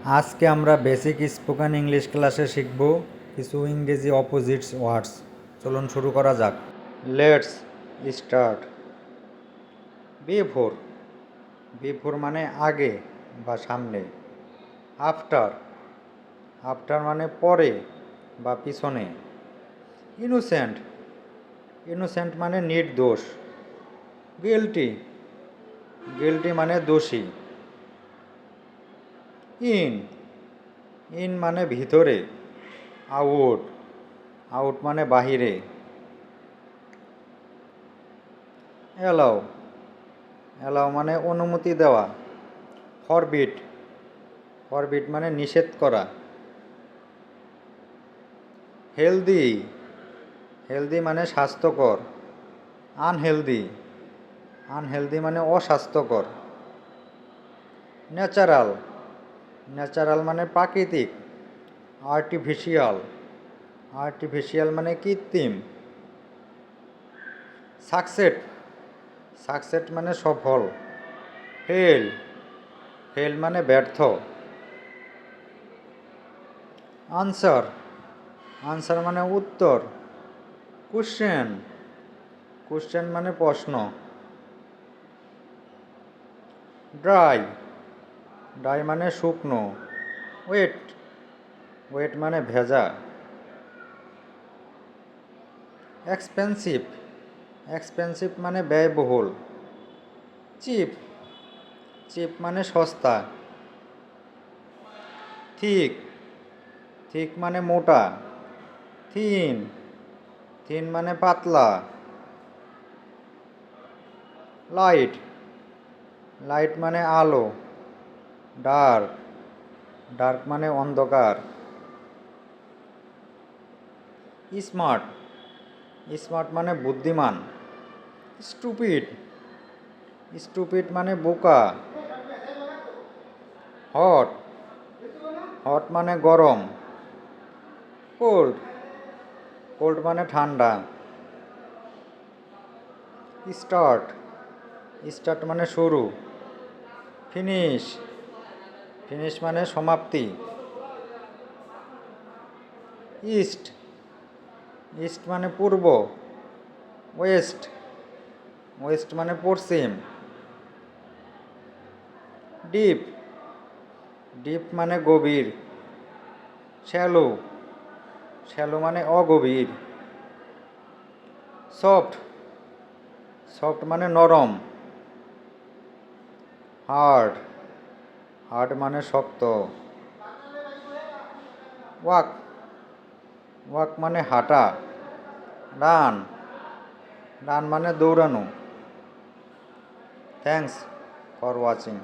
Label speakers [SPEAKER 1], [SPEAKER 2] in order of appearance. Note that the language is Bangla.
[SPEAKER 1] আজকে আমরা বেসিক স্পোকেন ইংলিশ ক্লাসে শিখব কিছু ইংরেজি অপোজিটস ওয়ার্ডস। চলুন শুরু করা যাক। Let's start. বিফোর, বিফোর মানে আগে বা সামনে। আফটার, আফটার মানে পরে বা পিছনে। ইনোসেন্ট, ইনোসেন্ট মানে নির্দোষ। গিল্টি, গিল্টি মানে দোষী। ইন, ইন মানে ভিতরে। আউট, আউট মানে বাহিরে। অ্যালাউ, অ্যালাউ মানে অনুমতি দেওয়া। ফরবিট, ফরবিট মানে নিষেধ করা। হেলদি, হেলদি মানে স্বাস্থ্যকর। আনহেলদি, আনহেলদি মানে অস্বাস্থ্যকর। ন্যাচারাল, ন্যাচারাল মানে প্রাকৃতিক। আর্টিফিশিয়াল, আর্টিফিশিয়াল মানে কৃত্রিম। সাকসেস, সাকসেস মানে সফল। ফেল, ফেল মানে ব্যর্থ। আনসার, আনসার মানে উত্তর। কোশ্চেন, কোশ্চেন মানে প্রশ্ন। ড্রাই, ড্রাই মানে শুকনো। ওয়েট, ওয়েট মানে ভেজা। এক্সপেন্সিভ, এক্সপেন্সিভ মানে ব্যয়বহুল। চিপ, চিপ মানে সস্তা। থিক, থিক মানে মোটা। থিন, থিন মানে পাতলা। লাইট, লাইট মানে আলো। ডার্ক, ডার্ক মানে অন্ধকার। স্মার্ট, স্মার্ট মানে বুদ্ধিমান। স্টুপিড, স্টুপিড মানে বোকা। হট, হট মানে গরম। কোল্ড, কোল্ড মানে ঠান্ডা। স্টার্ট, স্টার্ট মানে শুরু। ফিনিশ, ফিনিশ মানে সমাপ্তি। ইস্ট, ইস্ট মানে পূর্ব। ওয়েস্ট, ওয়েস্ট মানে পশ্চিম। ডিপ, ডিপ মানে গভীর। শ্যালো, শ্যালো মানে অগভীর। সফট, সফট মানে নরম। হার্ড, হার্ড মানে শক্ত। ওয়াক, ওয়াক মানে হাঁটা। রান, রান মানে দৌড়ানো। Thanks for watching.